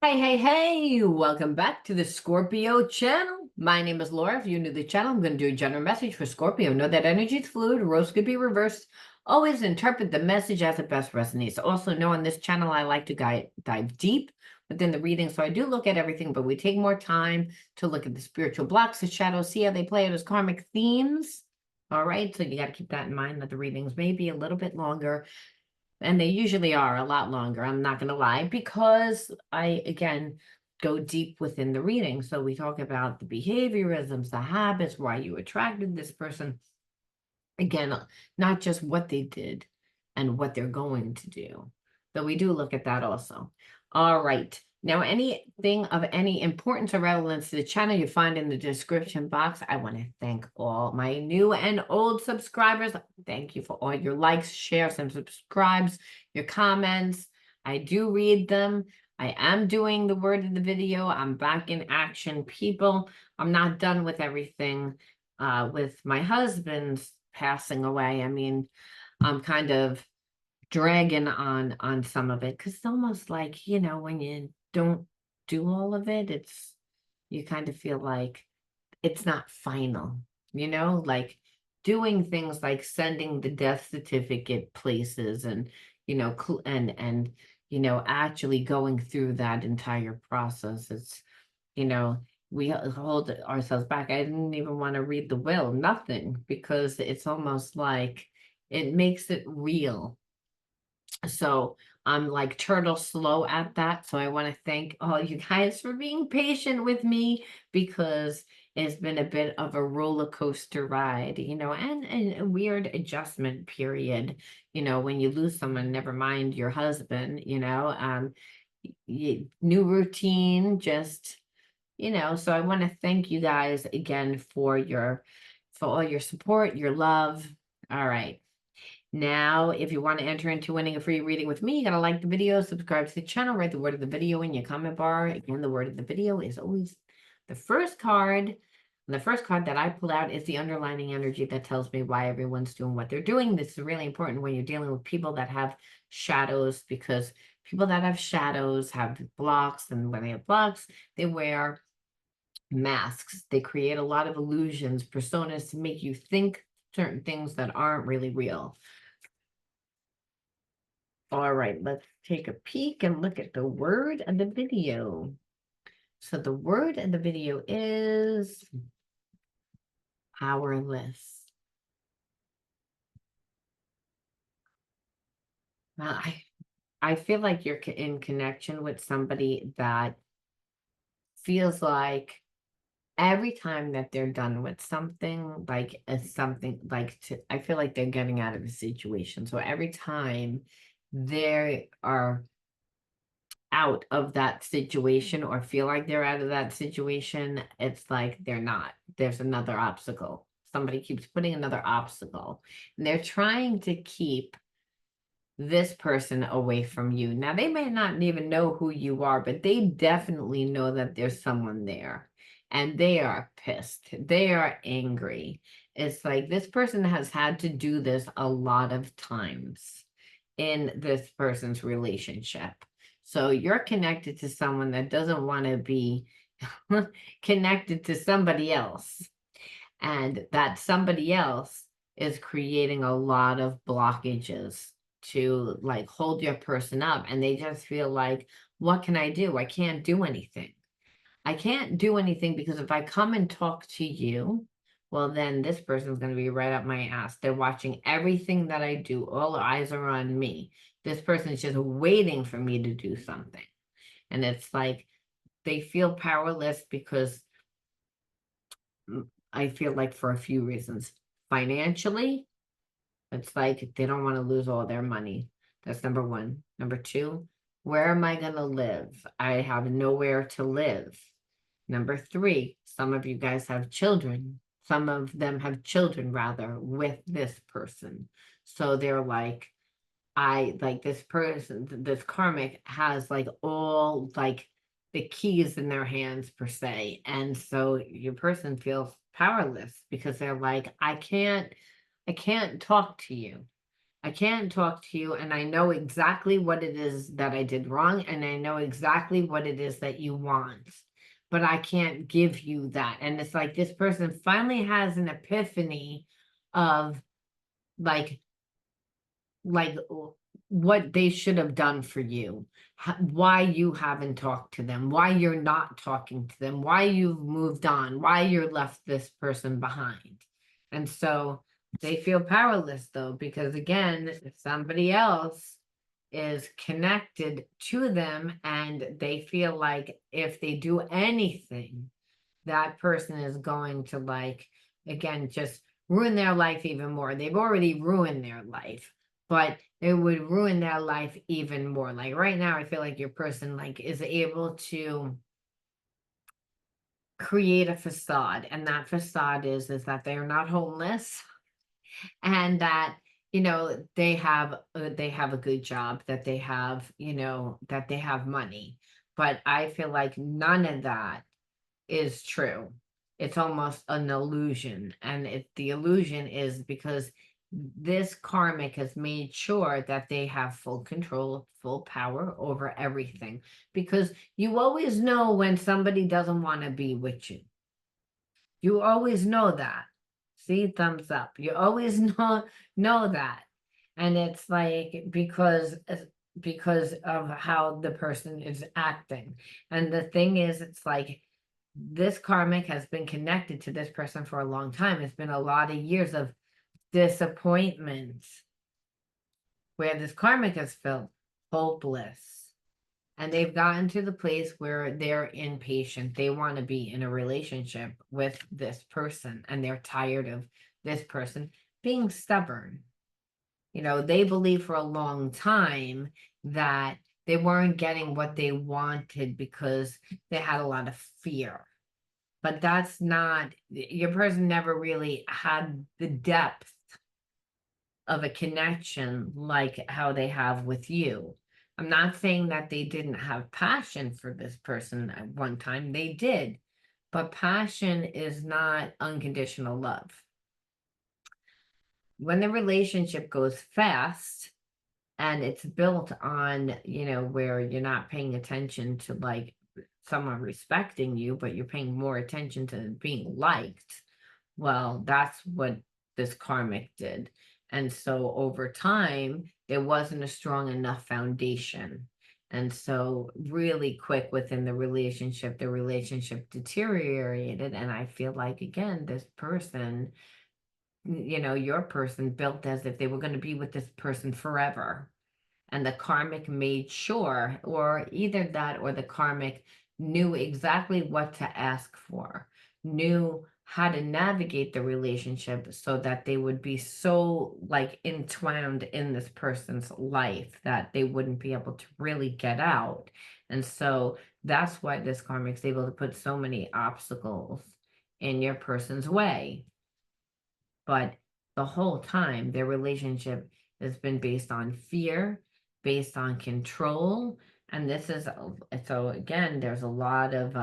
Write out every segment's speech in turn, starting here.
Hey, welcome back to the Scorpio channel. My name is Laura. If you're new to the channel, I'm going to do a general message for Scorpio. Know that energy is fluid, roles could be reversed. Always interpret the message as it best resonates. Also know on this channel, I like to dive deep within the reading. So I do look at everything, but we take more time to look at the spiritual blocks, the shadows, see how they play out as karmic themes. All right, so you got to keep that in mind that the readings may be a little bit longer. And they usually are a lot longer, I'm not going to lie, because I, again, go deep within the reading. So we talk about the behaviorisms, the habits, why you attracted this person. Again, not just what they did and what they're going to do. But we do look at that also. All right. Now, anything of any importance or relevance to the channel you find in the description box. I want to thank all my new and old subscribers. Thank you for all your likes, shares, and subscribes, your comments. I do read them. I am doing the word of the video. I'm back in action, people. I'm not done with everything. With my husband's passing away, I mean, I'm kind of dragging on some of it because it's almost like, when you don't do all of it, you kind of feel like it's not final, like doing things like sending the death certificate places and, actually going through that entire process. It's, you know, we hold ourselves back. I didn't even want to read the will, nothing, because it's almost like it makes it real. So I'm like turtle slow at that. So I want to thank all you guys for being patient with me because it's been a bit of a roller coaster ride, and a weird adjustment period, when you lose someone, never mind your husband, new routine, just, so I want to thank you guys again for all your support, your love. All right. Now, if you want to enter into winning a free reading with me, you gotta like the video, subscribe to the channel, write the word of the video in your comment bar. Again, the word of the video is always the first card. And the first card that I pull out is the underlining energy that tells me why everyone's doing what they're doing. This is really important when you're dealing with people that have shadows, because people that have shadows have blocks, and when they have blocks, they wear masks. They create a lot of illusions, personas to make you think certain things that aren't really real. All right, let's take a peek and look at the word of the video. So the word of the video is powerless. Now, I feel like you're in connection with somebody that feels like every time that they're done with something, like I feel like they're getting out of a situation. So every time they are out of that situation or feel like they're out of that situation, it's like they're not. There's another obstacle. Somebody keeps putting another obstacle, and they're trying to keep this person away from you. Now, they may not even know who you are, but they definitely know that there's someone there, and they are pissed. They are angry. It's like this person has had to do this a lot of times in this person's relationship. So you're connected to someone that doesn't want to be connected to somebody else. And that somebody else is creating a lot of blockages to like hold your person up. And they just feel like, what can I do? I can't do anything. I can't do anything because if I come and talk to you, well, then this person's going to be right up my ass. They're watching everything that I do. All eyes are on me. This person's just waiting for me to do something. And it's like they feel powerless because I feel like for a few reasons. Financially, it's like they don't want to lose all their money. That's number one. Number two, where am I going to live? I have nowhere to live. Number three, some of you guys have children. Some of them have children, rather, with this person. So they're like, I like this person, this karmic has like all like the keys in their hands per se. And so your person feels powerless because they're like, I can't talk to you. I can't talk to you, and I know exactly what it is that I did wrong, and I know exactly what it is that you want, but I can't give you that. And it's like this person finally has an epiphany of like like what they should have done for you, why you haven't talked to them, why you're not talking to them, why you've moved on, why you're left this person behind. And so they feel powerless though, because again, somebody else is connected to them and they feel like if they do anything, that person is going to like, again, just ruin their life even more. They've already ruined their life, but it would ruin their life even more. Like right now, I feel like your person like is able to create a facade, and that facade is that they are not homeless, and that they have a good job, that they have that they have money. But I feel like none of that is true. It's almost an illusion. And the illusion is because this karmic has made sure that they have full control, full power over everything. Because you always know when somebody doesn't want to be with you. You always know that. See, thumbs up. You always know that. And it's like because of how the person is acting. And the thing is, it's like this karmic has been connected to this person for a long time. It's been a lot of years of disappointments where this karmic has felt hopeless. And they've gotten to the place where they're impatient. They want to be in a relationship with this person, and they're tired of this person being stubborn. They believe for a long time that they weren't getting what they wanted because they had a lot of fear. But that's not, your person never really had the depth of a connection like how they have with you. I'm not saying that they didn't have passion for this person at one time, they did, but passion is not unconditional love. When the relationship goes fast and it's built on, where you're not paying attention to like someone respecting you, but you're paying more attention to being liked, well, that's what this karmic did. And so over time, there wasn't a strong enough foundation. And so, really quick within the relationship deteriorated. And I feel like, again, this person, your person built as if they were going to be with this person forever. And the karmic made sure, or either that or the karmic knew exactly what to ask for, knew how to navigate the relationship so that they would be so like entwined in this person's life that they wouldn't be able to really get out. And so that's why this karmic's able to put so many obstacles in your person's way. But the whole time, their relationship has been based on fear, based on control. And this is, so again, there's a lot of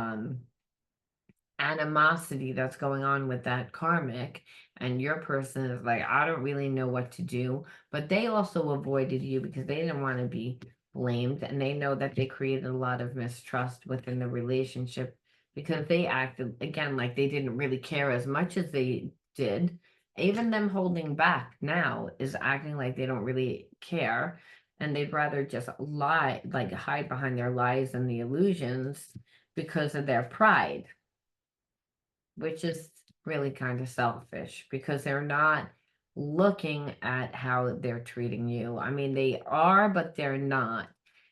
animosity that's going on with that karmic. And your person is like, I don't really know what to do. But they also avoided you because they didn't want to be blamed. And they know that they created a lot of mistrust within the relationship because they acted, again, like they didn't really care as much as they did. Even them holding back now is acting like they don't really care. And they'd rather just lie, like hide behind their lies and the illusions because of their pride, which is really kind of selfish because they're not looking at how they're treating you. I mean, they are, but they're not.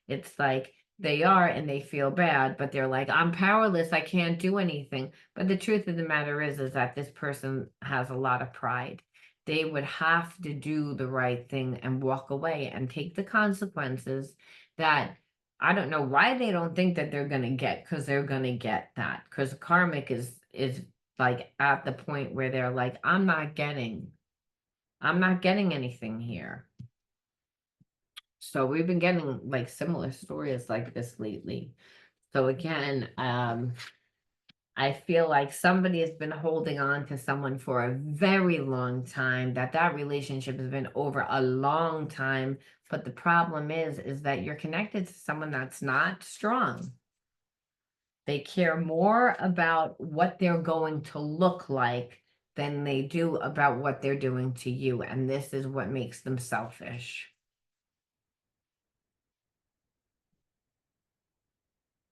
It's like they are and they feel bad, but they're like, I'm powerless. I can't do anything. But the truth of the matter is that this person has a lot of pride. They would have to do the right thing and walk away and take the consequences that I don't know why they don't think that they're going to get, because they're going to get that, because karmic is like at the point where they're like, I'm not getting anything here. So we've been getting like similar stories like this lately. So again, I feel like somebody has been holding on to someone for a very long time, that relationship has been over a long time. But the problem is that you're connected to someone that's not strong. They care more about what they're going to look like than they do about what they're doing to you. And this is what makes them selfish.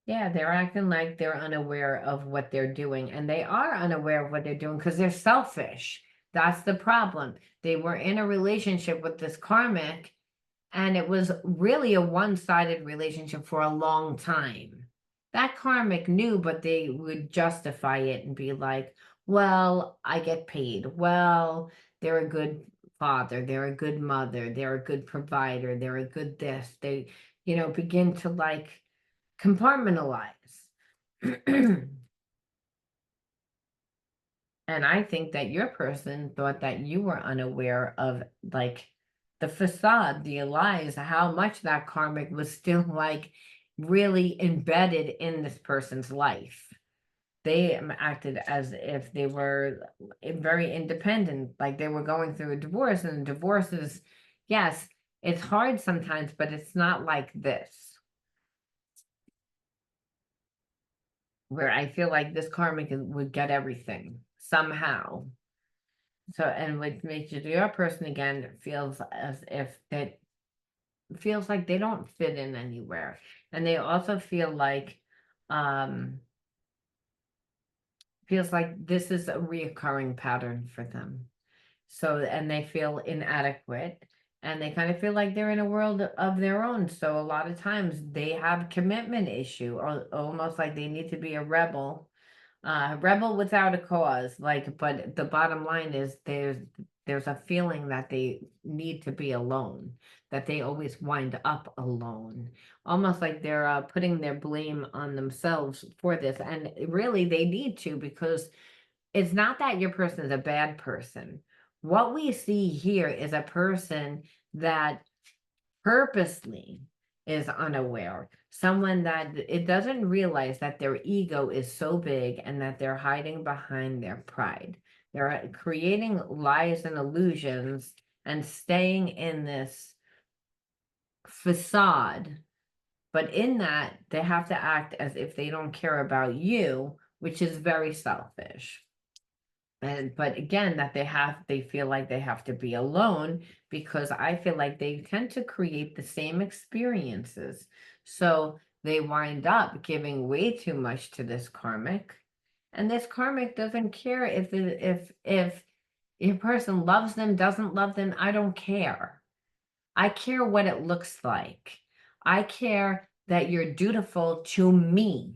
Yeah, they're acting like they're unaware of what they're doing, and they are unaware of what they're doing because they're selfish. That's the problem. They were in a relationship with this karmic, and it was really a one-sided relationship for a long time. That karmic knew, but they would justify it and be like, well, I get paid. Well, they're a good father, they're a good mother, they're a good provider, they're a good this. They, begin to like compartmentalize. And I think that your person thought that you were unaware of like the facade, the lies, how much that karmic was still like really embedded in this person's life. They acted as if they were very independent, like they were going through a divorce, and divorce is, yes, it's hard sometimes, but it's not like this, where I feel like this karmic would get everything somehow. So, and what makes you your person again feels as if that feels like they don't fit in anywhere. And they also feel like, um, feels like this is a reoccurring pattern for them. So, and they feel inadequate, and they kind of feel like they're in a world of their own. So a lot of times they have commitment issue, or almost like they need to be a rebel without a cause. Like, but the bottom line is there's a feeling that they need to be alone, that they always wind up alone, almost like they're putting their blame on themselves for this. And really they need to, because it's not that your person is a bad person. What we see here is a person that purposely is unaware, someone that it doesn't realize that their ego is so big and that they're hiding behind their pride. They're creating lies and illusions and staying in this facade, but in that they have to act as if they don't care about you, which is very selfish. And but again, that they feel like they have to be alone, because I feel like they tend to create the same experiences. So they wind up giving way too much to this karmic. And this karmic doesn't care if your person loves them, doesn't love them. I don't care. I care what it looks like. I care that you're dutiful to me.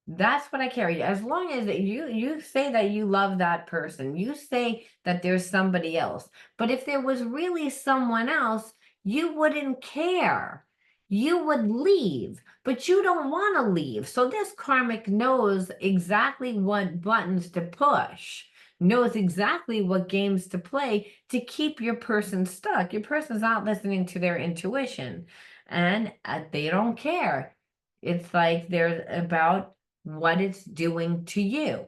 That's what I carry. As long as you say that you love that person, you say that there's somebody else. But if there was really someone else, you wouldn't care. You would leave, but you don't want to leave. So this karmic knows exactly what buttons to push, knows exactly what games to play to keep your person stuck. Your person's not listening to their intuition, and they don't care. It's like they're about what it's doing to you.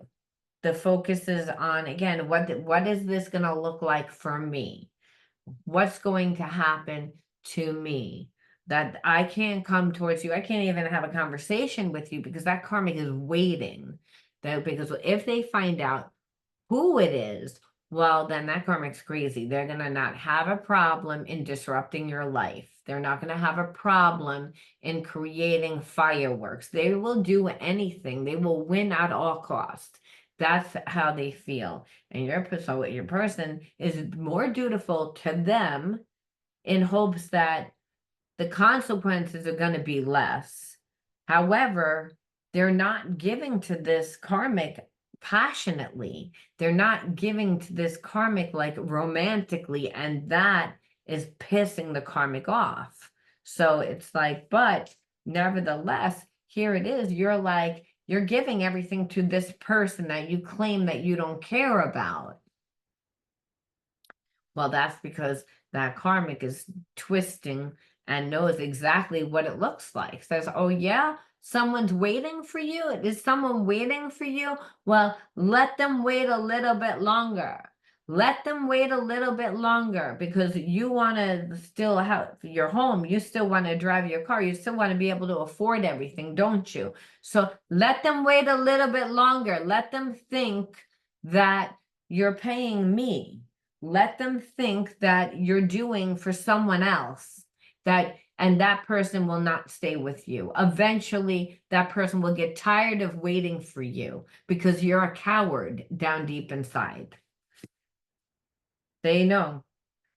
The focus is on, again, what is this going to look like for me? What's going to happen to me? That I can't come towards you. I can't even have a conversation with you because that karmic is waiting. That because if they find out who it is, well, then that karmic's crazy. They're going to not have a problem in disrupting your life. They're not going to have a problem in creating fireworks. They will do anything. They will win at all costs. That's how they feel. And your person is more dutiful to them in hopes that the consequences are going to be less. However, they're not giving to this karmic passionately. They're not giving to this karmic like romantically, and that is pissing the karmic off. So it's like, but nevertheless, here it is. You're giving everything to this person that you claim that you don't care about. Well, that's because that karmic is twisting and knows exactly what it looks like. Says, oh, yeah, Someone's waiting for you? Is someone waiting for you? Well, let them wait a little bit longer. Let them wait a little bit longer because you want to still have your home. You still want to drive your car. You still want to be able to afford everything, don't you? So let them wait a little bit longer. Let them think that you're paying me. Let them think that you're doing for someone else, and that person will not stay with you. Eventually, that person will get tired of waiting for you because you're a coward down deep inside. They know,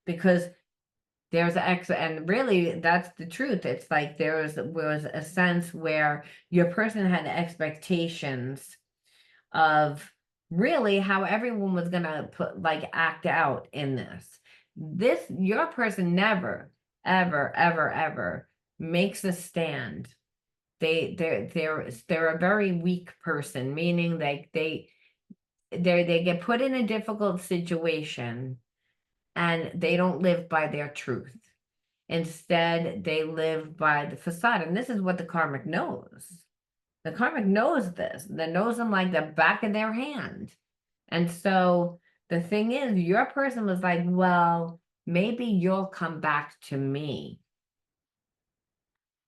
because there's and really that's the truth. It's like was a sense where your person had expectations of really how everyone was gonna act out in this. Your person never, ever, ever, ever makes a stand. They're a very weak person, meaning they get put in a difficult situation and they don't live by their truth. Instead, they live by the facade. And this is what the karmic knows. The karmic knows this. That knows them like the back of their hand. And so the thing is, your person was like, well, maybe you'll come back to me.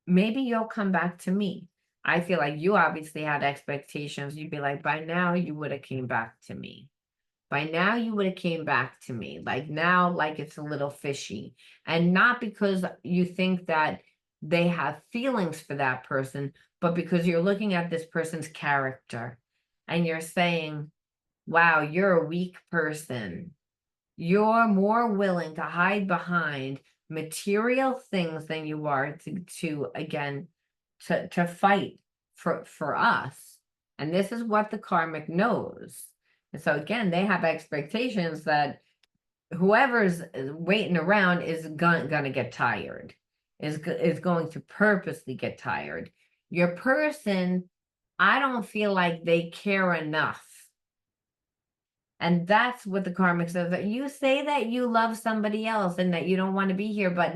Maybe you'll come back to me. I feel like you obviously had expectations. You'd be like, by now you would have came back to me. By now you would have came back to me. Like now, like it's a little fishy. And not because you think that they have feelings for that person, but because you're looking at this person's character and you're saying, wow, you're a weak person. You're more willing to hide behind material things than you are to again to fight for us. And this is what the karmic knows. And so again, they have expectations that whoever's waiting around is gonna get tired, is going to purposely get tired. Your person, I don't feel like they care enough. And that's what the karmic says, that you say that you love somebody else and that you don't want to be here, but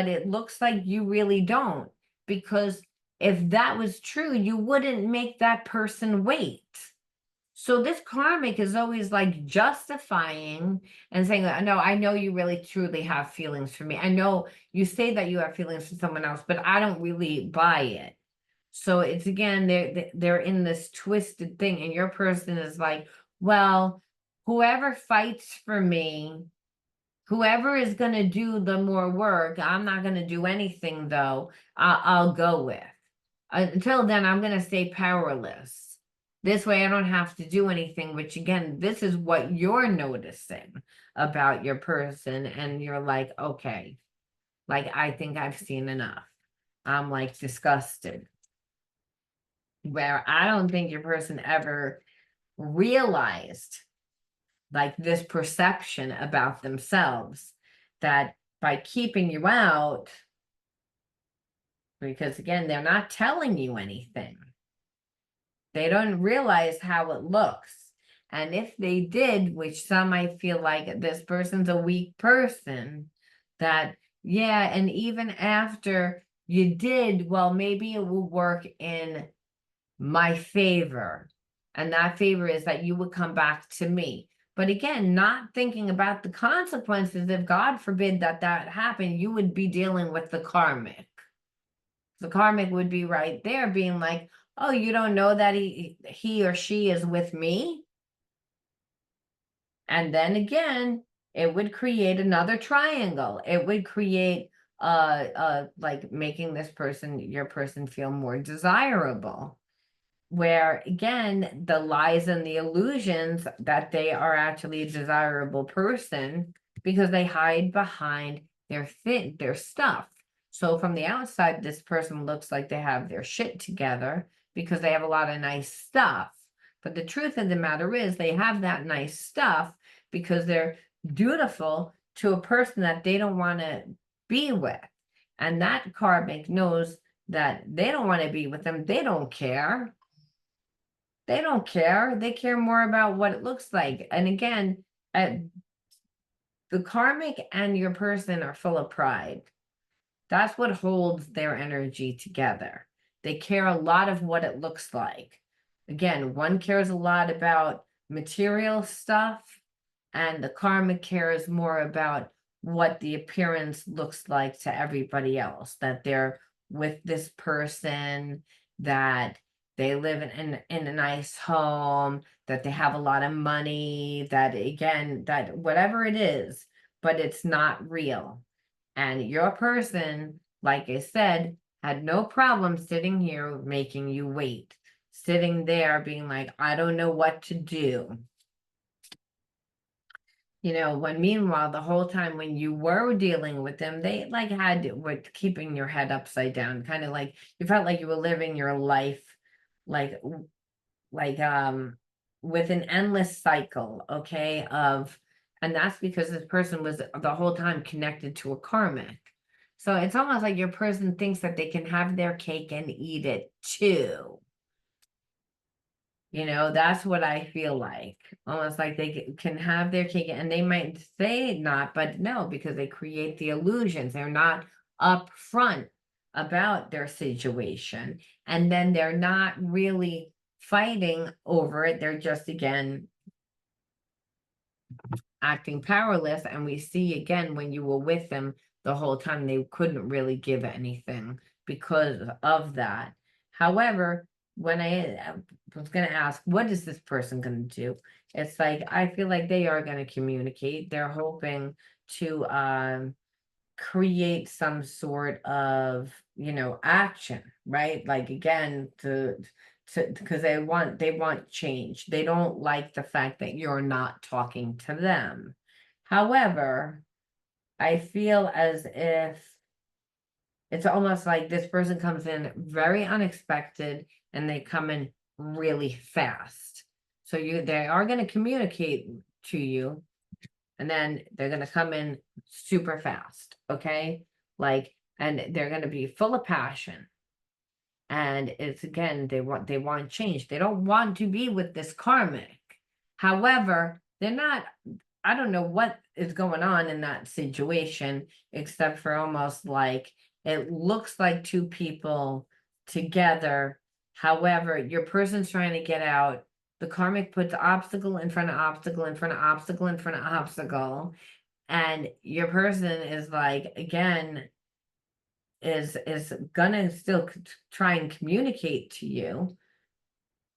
it looks like you really don't. Because if that was true, you wouldn't make that person wait. So this karmic is always like justifying and saying, no, I know you really truly have feelings for me. I know you say that you have feelings for someone else, but I don't really buy it. So it's again, they're in this twisted thing, and your person is like, well, whoever fights for me, whoever is going to do the more work, I'm not going to do anything though. I'll go with. Until then, I'm going to stay powerless. This way I don't have to do anything, which again, this is what you're noticing about your person. And you're like, okay, like, I think I've seen enough. I'm like disgusted. Where I don't think your person ever realized like this perception about themselves, that by keeping you out, because again, they're not telling you anything. They don't realize how it looks. And if they did, which some might feel like this person's a weak person, that, yeah, and even after you did, well, maybe it will work in my favor. And that favor is that you would come back to me. But again, not thinking about the consequences. If God forbid that happened, you would be dealing with the karmic. The karmic would be right there being like, oh, you don't know that he or she is with me? And then again, it would create another triangle. It would create like making your person feel more desirable. Where again, the lies and the illusions that they are actually a desirable person because they hide behind their stuff. So from the outside, this person looks like they have their shit together because they have a lot of nice stuff. But the truth of the matter is they have that nice stuff because they're dutiful to a person that they don't want to be with. And that karmic knows that they don't want to be with them. They don't care. They don't care. They care more about what it looks like. And again, the karmic and your person are full of pride. That's what holds their energy together. They care a lot of what it looks like. Again, one cares a lot about material stuff, and the karmic cares more about what the appearance looks like to everybody else, that they're with this person, that they live in a nice home, that they have a lot of money, that again, that whatever it is, but it's not real. And your person, like I said, had no problem sitting here making you wait, sitting there being like, I don't know what to do. When meanwhile, the whole time when you were dealing with them, they like with keeping your head upside down, kind of like you felt like you were living your life like like with an endless cycle, okay, and that's because this person was the whole time connected to a karmic. So it's almost like your person thinks that they can have their cake and eat it too. That's what I feel like. Almost like they can have their cake, and they might say not, but no, because they create the illusions. They're not upfront about their situation. And then they're not really fighting over it. They're just, again, acting powerless. And we see again, when you were with them the whole time, they couldn't really give anything because of that. However, when I was going to ask, what is this person going to do? It's like, I feel like they are going to communicate. They're hoping to create some sort of, action, right? Like, again, because they want change. They don't like the fact that you're not talking to them. However, I feel as if it's almost like this person comes in very unexpected, and they come in really fast. So they are going to communicate to you, and then they're going to come in super fast, okay? Like, and they're going to be full of passion. And it's, again, they want change. They don't want to be with this karmic. However, they're not, I don't know what is going on in that situation, except for almost like it looks like two people together. However, your person's trying to get out. The karmic puts obstacle in front of obstacle in front of obstacle in front of obstacle. And your person is like, again, is gonna still try and communicate to you,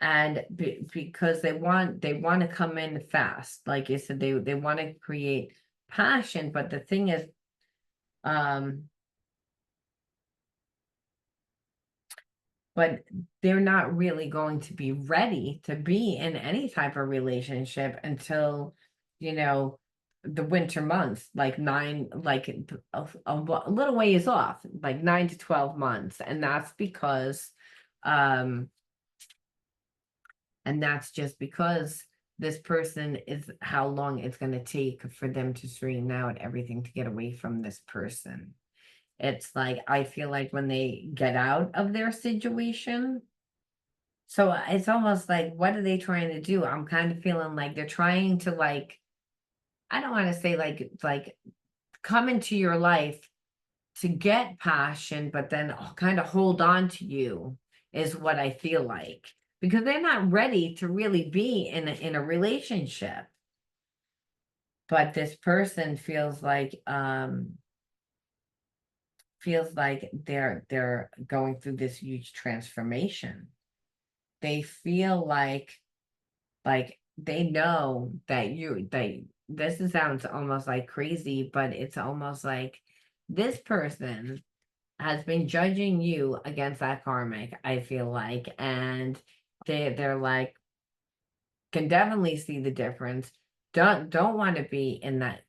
and because they want to come in fast, like you said, they want to create passion. But the thing is, um but they're not really going to be ready to be in any type of relationship until, the winter months, like a little ways off, like 9 to 12 months. And that's because, um, and that's just because this person is how long it's going to take for them to straighten out everything to get away from this person. It's like, I feel like when they get out of their situation, so it's almost like, what are they trying to do? I'm kind of feeling like they're trying to, like, I don't want to say like come into your life to get passion, but then kind of hold on to you, is what I feel like, because they're not ready to really be in a relationship. But this person feels like they're going through this huge transformation. They feel like they know that this sounds almost like crazy, but it's almost like this person has been judging you against that karmic, I feel like, and they're like, can definitely see the difference, don't want to be in that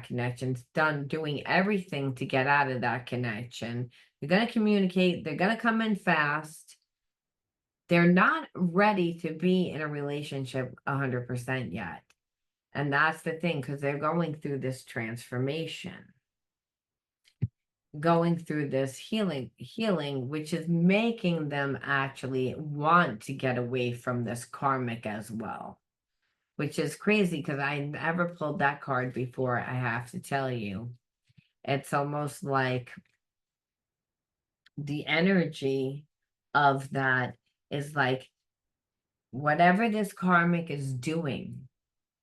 connection, done doing everything to get out of that connection. They're going to communicate, they're going to come in fast. They're not ready to be in a relationship 100% yet. And that's the thing, because they're going through this transformation, going through this healing, which is making them actually want to get away from this karmic as well, which is crazy because I never pulled that card before, I have to tell you. It's almost like the energy of that is like, whatever this karmic is doing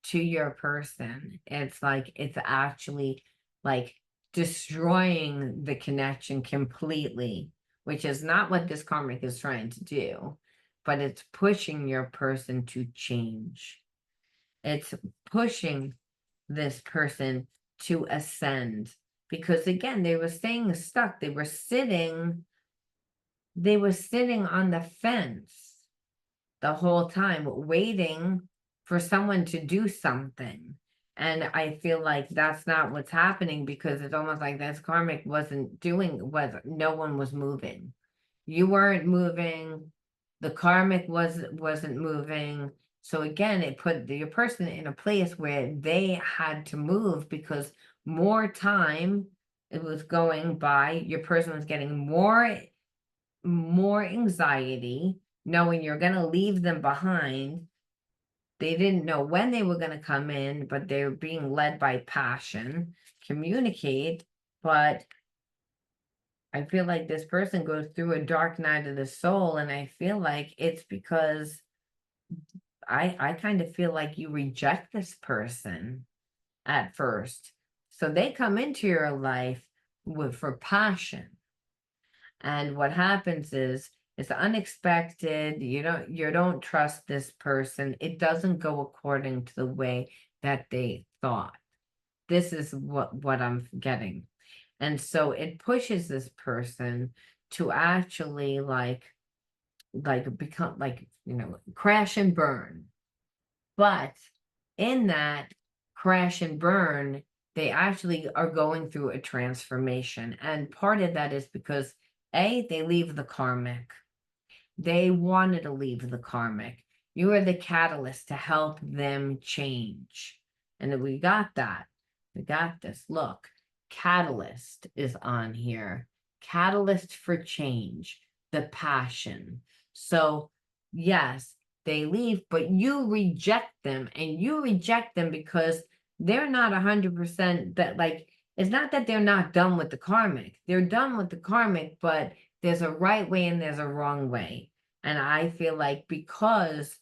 to your person, it's like it's actually like destroying the connection completely, which is not what this karmic is trying to do, but it's pushing your person to change. It's pushing this person to ascend, because again, they were staying stuck. They were sitting on the fence the whole time, waiting for someone to do something. And I feel like that's not what's happening, because it's almost like this karmic no one was moving. You weren't moving, the karmic wasn't moving. So again, it put your person in a place where they had to move, because more time it was going by, your person was getting more anxiety, knowing you're going to leave them behind. They didn't know when they were going to come in, but they were being led by passion, communicate. But I feel like this person goes through a dark night of the soul, and I feel like it's because I kind of feel like you reject this person at first. So they come into your life for passion. And what happens is it's unexpected. You don't trust this person. It doesn't go according to the way that they thought. This is what I'm getting. And so it pushes this person to actually become like, crash and burn. But in that crash and burn, they actually are going through a transformation. And part of that is because they leave the karmic. They wanted to leave the karmic. You are the catalyst to help them change. And we got that. We got this. Look, catalyst is on here. Catalyst for change, the passion. So, yes, they leave, but you reject them, and you reject them because they're not 100% that, like, it's not that they're not done with the karmic. They're done with the karmic, but there's a right way and there's a wrong way. And I feel like because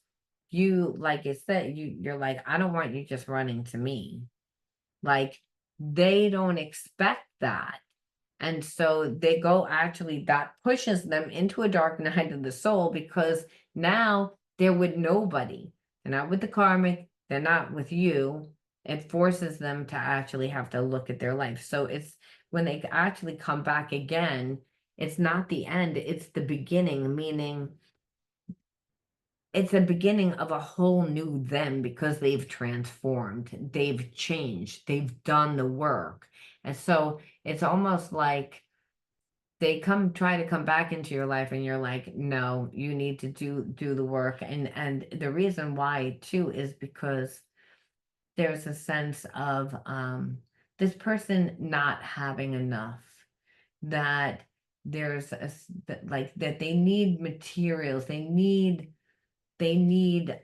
you, like I said, you're like, I don't want you just running to me. Like, they don't expect that. And so they go, actually, that pushes them into a dark night of the soul, because now they're with nobody. They're not with the karmic, they're not with you. It forces them to actually have to look at their life. So it's when they actually come back again, it's not the end, it's the beginning, meaning it's the beginning of a whole new them, because they've transformed, they've changed, they've done the work. And so it's almost like they try to come back into your life, and you're like, no, you need to do the work. And the reason why too is because there's a sense of this person not having enough, that there's like that they need materials, they need they need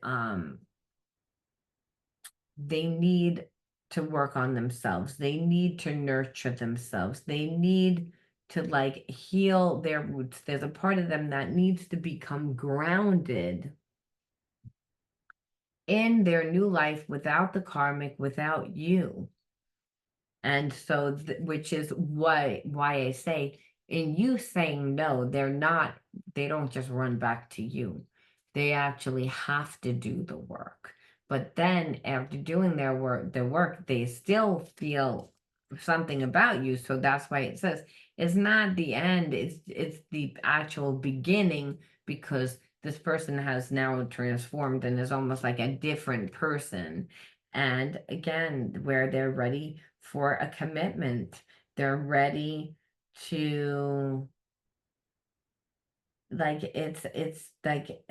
to work on themselves, they need to nurture themselves, they need to like heal their roots. There's a part of them that needs to become grounded in their new life without the karmic, without you. And so, which is why I say, in you saying no, they don't just run back to you. They actually have to do the work. But then after doing their work, they still feel something about you. So that's why it says it's not the end, it's the actual beginning, because this person has now transformed and is almost like a different person. And again, where they're ready for a commitment. They're ready to, like, it's like,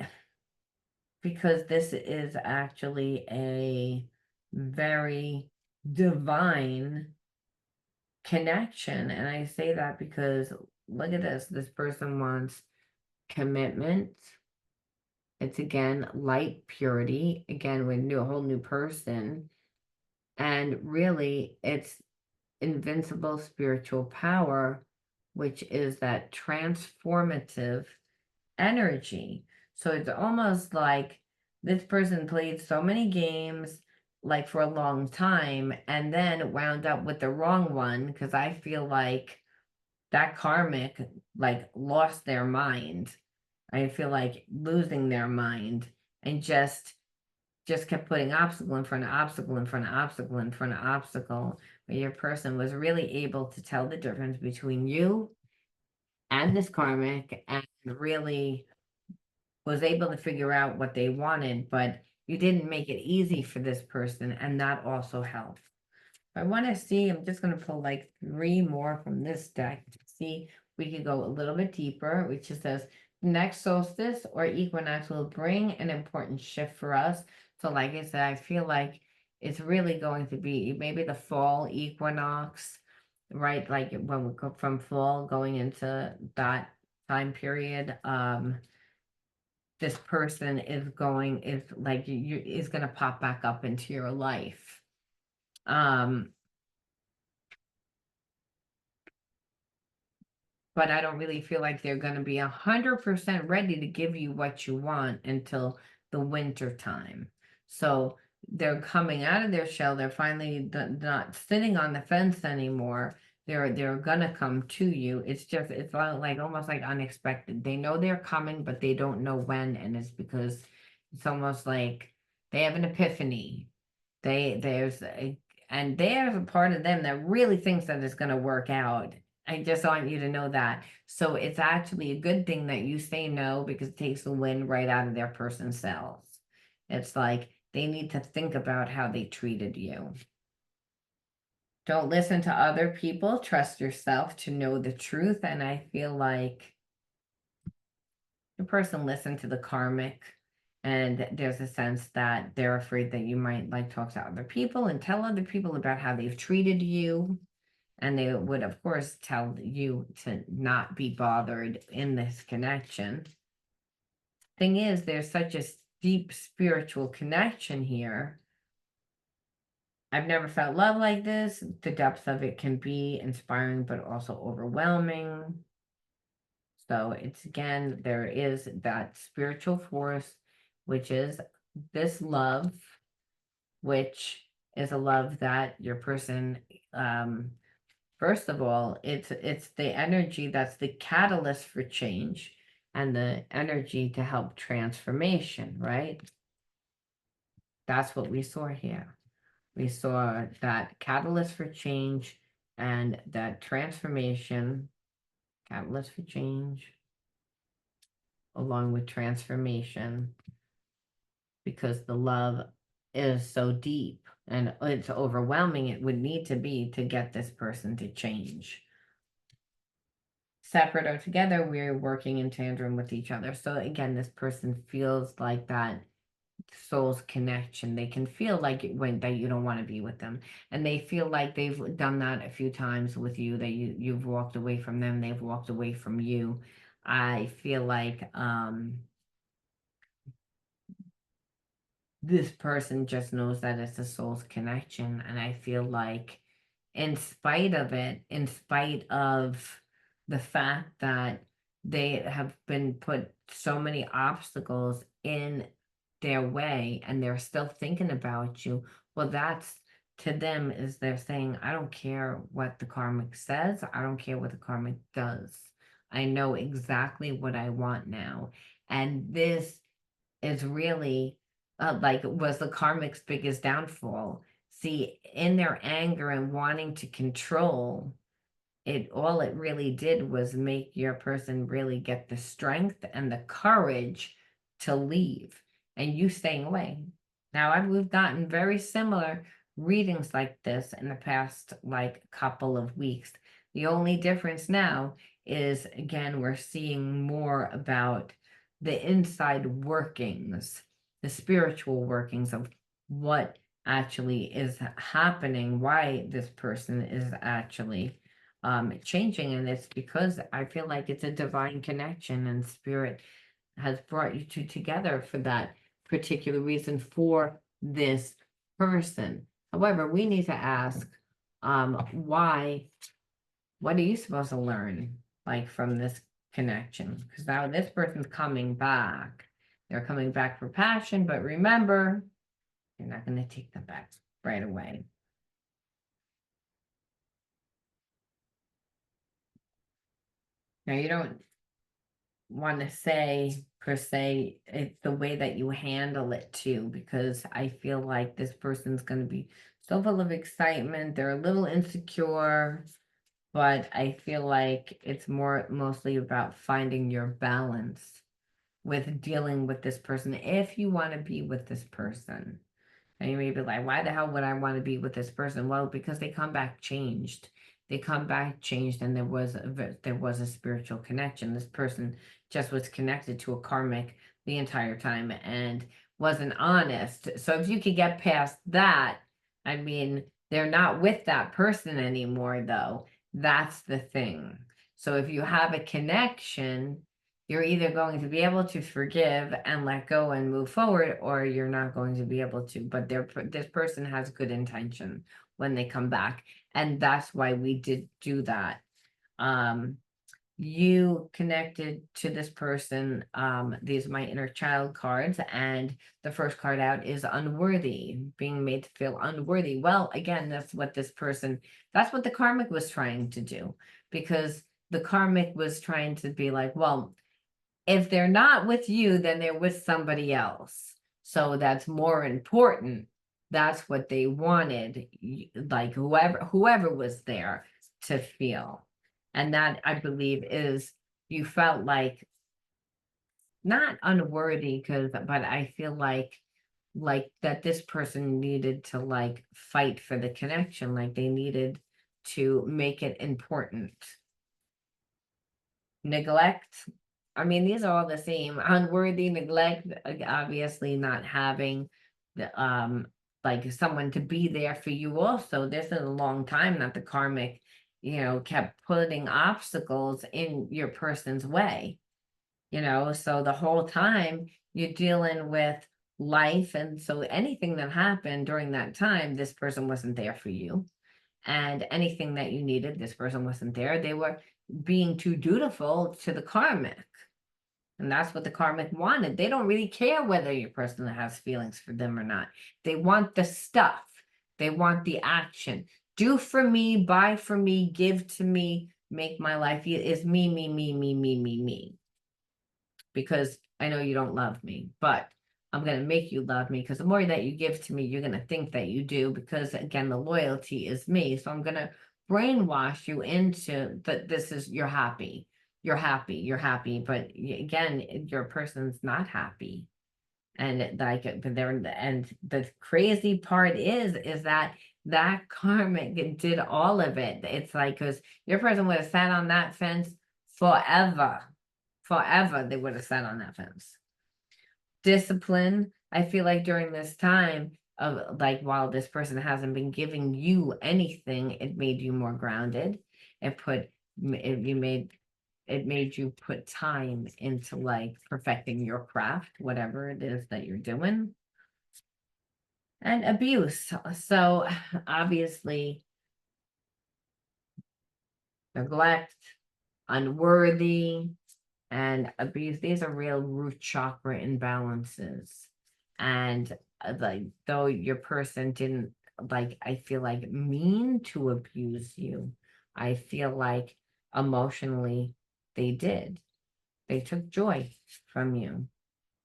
because this is actually a very divine connection. And I say that because look at this person wants commitment. It's again light, purity, again with a whole new person. And really it's invincible spiritual power, which is that transformative energy. So it's almost like this person played so many games like for a long time and then wound up with the wrong one, because I feel like that karmic like lost their mind. I feel like losing their mind and just kept putting obstacle in front of obstacle in front of obstacle in front of obstacle, where your person was really able to tell the difference between you and this karmic and really was able to figure out what they wanted, but you didn't make it easy for this person, and that also helped. I want to see, I'm just going to pull like 3 more from this deck to see if we can go a little bit deeper, which just says next solstice or equinox will bring an important shift for us. So like I said, I feel like it's really going to be maybe the fall equinox, right? Like when we go from fall going into that time period. This person is like you is going to pop back up into your life. But I don't really feel like they're going to be 100% ready to give you what you want until the winter time. So they're coming out of their shell. They're finally not sitting on the fence anymore. They're gonna come to you. It's like almost like unexpected. They know they're coming, but they don't know when, and it's because it's almost like they have an epiphany. And there's a part of them that really thinks that it's gonna work out. I just want you to know that. So it's actually a good thing that you say no, because it takes the wind right out of their person's cells. It's like they need to think about how they treated you. Don't listen to other people. Trust yourself to know the truth. And I feel like the person listened to the karmic, and there's a sense that they're afraid that you might like talk to other people and tell other people about how they've treated you. And they would, of course, tell you to not be bothered in this connection. Thing is, there's such a deep spiritual connection here. I've never felt love like this. The depth of it can be inspiring, but also overwhelming. So it's again, there is that spiritual force, which is this love, which is a love that your person, first of all, it's the energy that's the catalyst for change and the energy to help transformation, right? That's what we saw here. We saw that catalyst for change and that transformation, catalyst for change, along with transformation, because the love is so deep and it's overwhelming. It would need to be to get this person to change. Separate or together, we're working in tandem with each other. So again, this person feels like that soul's connection. They can feel like that you don't want to be with them, and they feel like they've done that a few times with you. That you've walked away from them, they've walked away from you. I feel like this person just knows that it's a soul's connection, and I feel like in spite of it, in spite of the fact that they have been put so many obstacles in their way and they're still thinking about you, well, that's to them is they're saying, I don't care what the karmic says, I don't care what the karmic does. I know exactly what I want now. And this is really like was the karmic's biggest downfall. See, in their anger and wanting to control, all it really did was make your person really get the strength and the courage to leave, and you staying away. Now, we've gotten very similar readings like this in the past like couple of weeks. The only difference now is, again, we're seeing more about the inside workings, the spiritual workings of what actually is happening, why this person is actually changing. And it's because I feel like it's a divine connection, and spirit has brought you two together for that particular reason for this person. However, we need to ask, why, what are you supposed to learn like from this connection, because now this person's coming back. They're coming back for passion, but remember, you're not going to take them back right away. Now, you don't want to say per se it's the way that you handle it too, because I feel like this person's going to be so full of excitement. They're a little insecure, but I feel like it's mostly about finding your balance with dealing with this person if you want to be with this person. And you may be like, why the hell would I want to be with this person? Well, because they come back changed. They come back changed, and there was a spiritual connection. This person just was connected to a karmic the entire time and wasn't honest. So if you could get past that, I mean, they're not with that person anymore, though. That's the thing. So if you have a connection, you're either going to be able to forgive and let go and move forward, or you're not going to be able to. But this person has good intention when they come back, and that's why we did do that. You connected to this person. These are my inner child cards, and the first card out is unworthy, being made to feel unworthy. Well, again, that's what the karmic was trying to do, because the karmic was trying to be like, well, if they're not with you, then they're with somebody else. So that's more important. That's what they wanted, like whoever was there to feel. And that, I believe, is you felt like not unworthy, but I feel like that this person needed to like fight for the connection, like they needed to make it important. Neglect, I mean, these are all the same. Unworthy, neglect, obviously not having the like someone to be there for you also. This is a long time that the karmic, kept putting obstacles in your person's way. So the whole time you're dealing with life, and so anything that happened during that time, this person wasn't there for you. And anything that you needed, this person wasn't there. They were being too dutiful to the karmic. And that's what the karmic wanted. They don't really care whether your person has feelings for them or not. They want the stuff. They want the action. Do for me, buy for me, give to me, make my life is me, me, me, me, me, me, me. Because I know you don't love me, but I'm going to make you love me, because the more that you give to me, you're going to think that you do, because again, the loyalty is me. So I'm going to brainwash you into that you're happy. You're happy, you're happy, but again, your person's not happy. And like, but and the crazy part is that karmic did all of it. It's like, because your person would have sat on that fence forever. Forever they would have sat on that fence. Discipline, I feel like during this time of like, while this person hasn't been giving you anything, it made you more grounded. It made you put time into like perfecting your craft, whatever it is that you're doing. And abuse. So obviously, neglect, unworthy, and abuse. These are real root chakra imbalances. And like, though your person didn't, like, I feel like, mean to abuse you, I feel like emotionally they did. They took joy from you.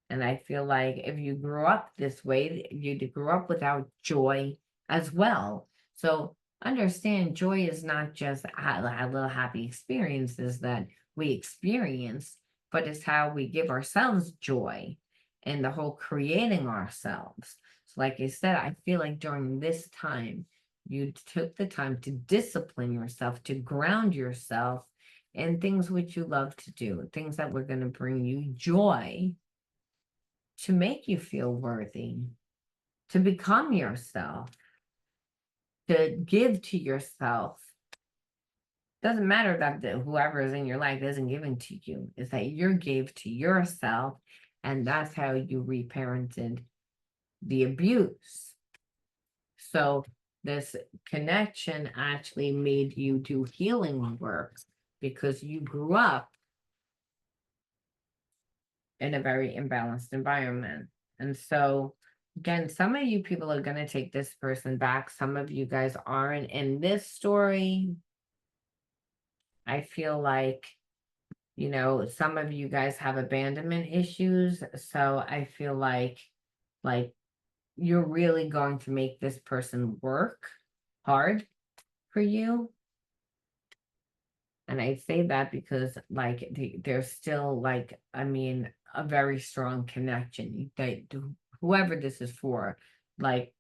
And I feel like if you grew up this way, you grew up without joy as well. So understand, joy is not just a little happy experiences that we experience, but it's how we give ourselves joy and the whole creating ourselves. So like I said, I feel like during this time, you took the time to discipline yourself, to ground yourself in things which you love to do, things that were going to bring you joy, to make you feel worthy, to become yourself, to give to yourself. Doesn't matter that whoever is in your life isn't giving to you. It's that you gave to yourself, and that's how you reparented the abuse. So this connection actually made you do healing work, because you grew up in a very imbalanced environment. And so, again, some of you people are going to take this person back. Some of you guys aren't. In this story, I feel like, you know, some of you guys have abandonment issues. So I feel like you're really going to make this person work hard for you. And I say that because like there's still like, I mean, a very strong connection that whoever this is for, like,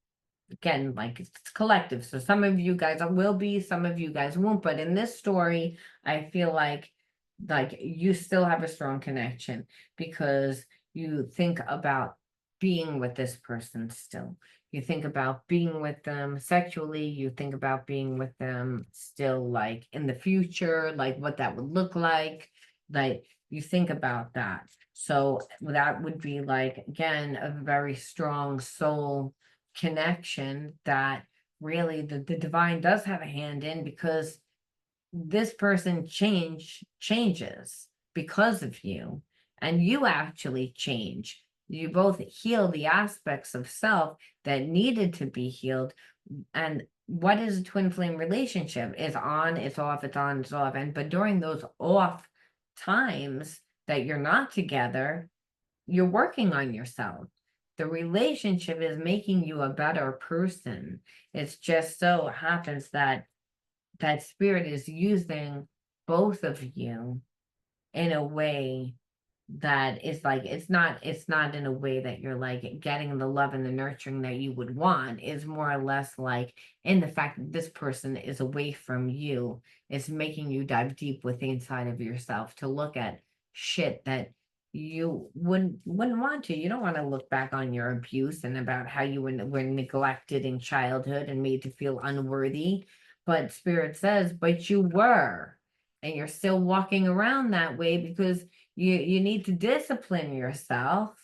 again, like it's collective. So some of you guys will be, some of you guys won't. But in this story, I feel like you still have a strong connection because you think about being with this person still. You think about being with them sexually, you think about being with them still like in the future, like what that would look like you think about that. So that would be like, again, a very strong soul connection that really the divine does have a hand in, because this person changes because of you, and you actually change. You both heal the aspects of self that needed to be healed. And what is a twin flame relationship? It's on, it's off, it's on, it's off. And but during those off times that you're not together, you're working on yourself. The relationship is making you a better person. It's just so happens that that spirit is using both of you in a way that is like, it's not in a way that you're like getting the love and the nurturing that you would want. Is more or less like in the fact that this person is away from you, it's making you dive deep within inside of yourself to look at shit that you wouldn't want to. You don't want to look back on your abuse and about how you were neglected in childhood and made to feel unworthy. But spirit says, but you were, and you're still walking around that way because you need to discipline yourself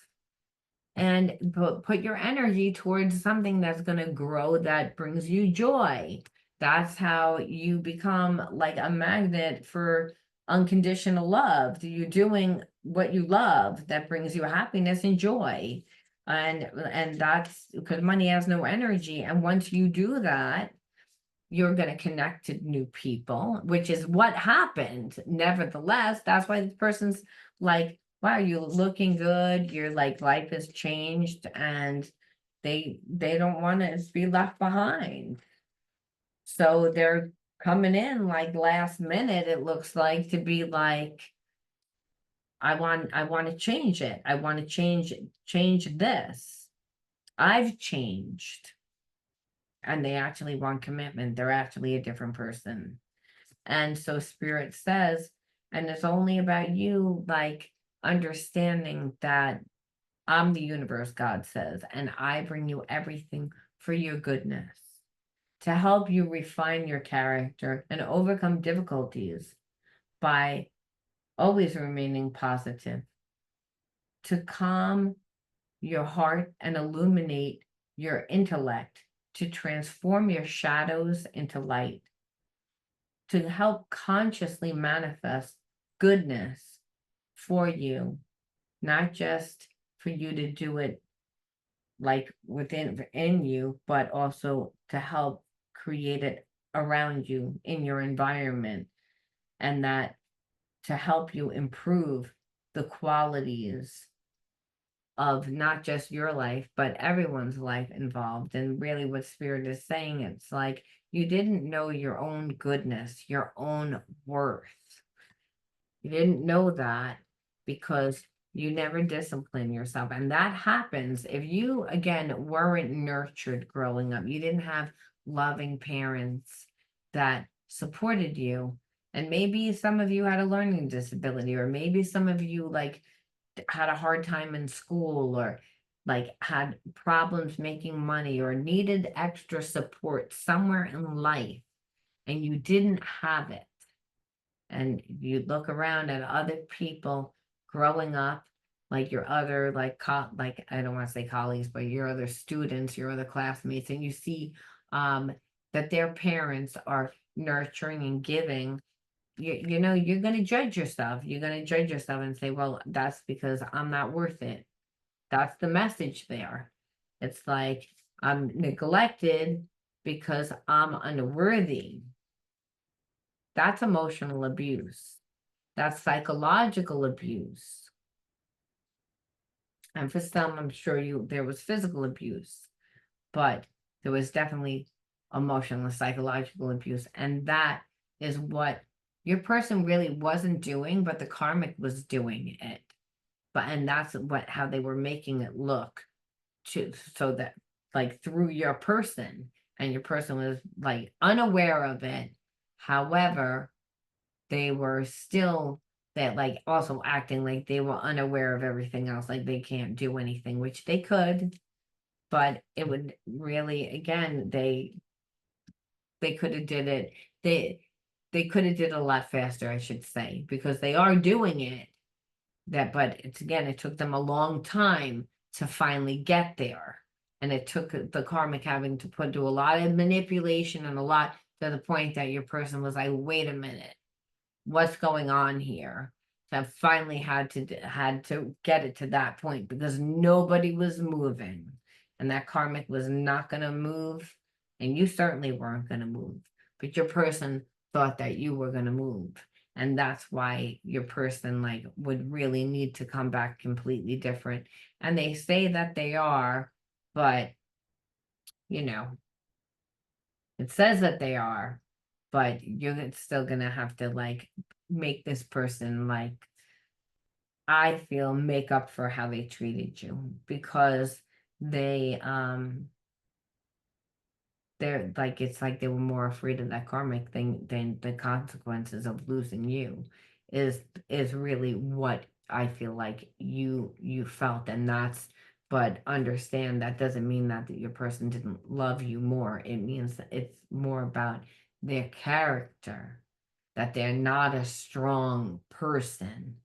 and put your energy towards something that's going to grow, that brings you joy. That's how you become like a magnet for unconditional love. You're doing what you love that brings you happiness and joy. And that's because money has no energy. And once you do that, you're going to connect to new people, which is what happened. Nevertheless, that's why this person's like, wow, you're looking good. You're like, life has changed, and they don't want to be left behind. So they're coming in like last minute, it looks like, to be like, I want to change it. I want to change this. I've changed. And they actually want commitment. They're actually a different person. And so spirit says, and it's only about you, like understanding that I'm the universe, God says, and I bring you everything for your goodness, to help you refine your character and overcome difficulties by always remaining positive, to calm your heart and illuminate your intellect, to transform your shadows into light, to help consciously manifest goodness for you, not just for you to do it like within you, but also to help create it around you in your environment, and that to help you improve the qualities of not just your life, but everyone's life involved. And really, what spirit is saying, it's like you didn't know your own goodness, your own worth. You didn't know that because you never discipline yourself. And that happens if you, again, weren't nurtured growing up. You didn't have loving parents that supported you. And maybe some of you had a learning disability, or maybe some of you like had a hard time in school, or like had problems making money, or needed extra support somewhere in life, and you didn't have it. And you look around at other people growing up, like your other like I don't want to say colleagues, but your other students, your other classmates, and you see that their parents are nurturing and giving, you know, you're going to judge yourself. You're going to judge yourself and say, well, that's because I'm not worth it. That's the message there. It's like I'm neglected because I'm unworthy. That's emotional abuse. That's psychological abuse. And for some, I'm sure there was physical abuse, but there was definitely emotional and psychological abuse. And that is what your person really wasn't doing, but the karmic was doing it. And that's how they were making it look so that like through your person, and your person was like unaware of it. However, they were still that like also acting like they were unaware of everything else, like they can't do anything, which they could, but it would really, again, they could have did it. They could have did a lot faster, I should say, because they are doing it. But it's, again, it took them a long time to finally get there. And it took the karmic having to do a lot of manipulation and a lot, to the point that your person was like, wait a minute, what's going on here? So I finally had to get it to that point, because nobody was moving, and that karmic was not going to move, and you certainly weren't going to move, but your person thought that you were going to move. And that's why your person like would really need to come back completely different. And they say that they are, but you know, it says that they are, but you're still gonna have to like make this person, like, I feel, make up for how they treated you, because they they're like, it's like they were more afraid of that karmic thing than the consequences of losing you, is really what I feel like you felt. And that's, but understand that doesn't mean that your person didn't love you more. It means that it's more about their character, that they're not a strong person,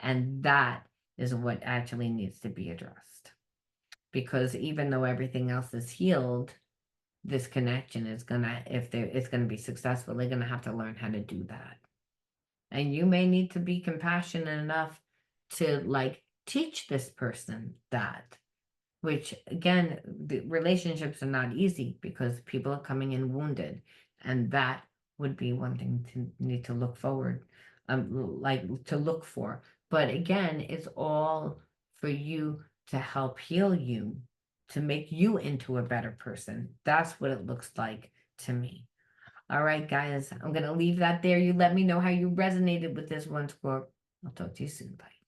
and that is what actually needs to be addressed. Because even though everything else is healed, this connection is gonna, if it's gonna be successful, they're gonna have to learn how to do that. And you may need to be compassionate enough to like teach this person that, which again, the relationships are not easy because people are coming in wounded, and that would be one thing to need to look forward, like to look for. But again, it's all for you to help heal you, to make you into a better person. That's what it looks like to me. All right, guys, I'm gonna leave that there. You let me know how you resonated with this one, Scorp. I'll talk to you soon. Bye.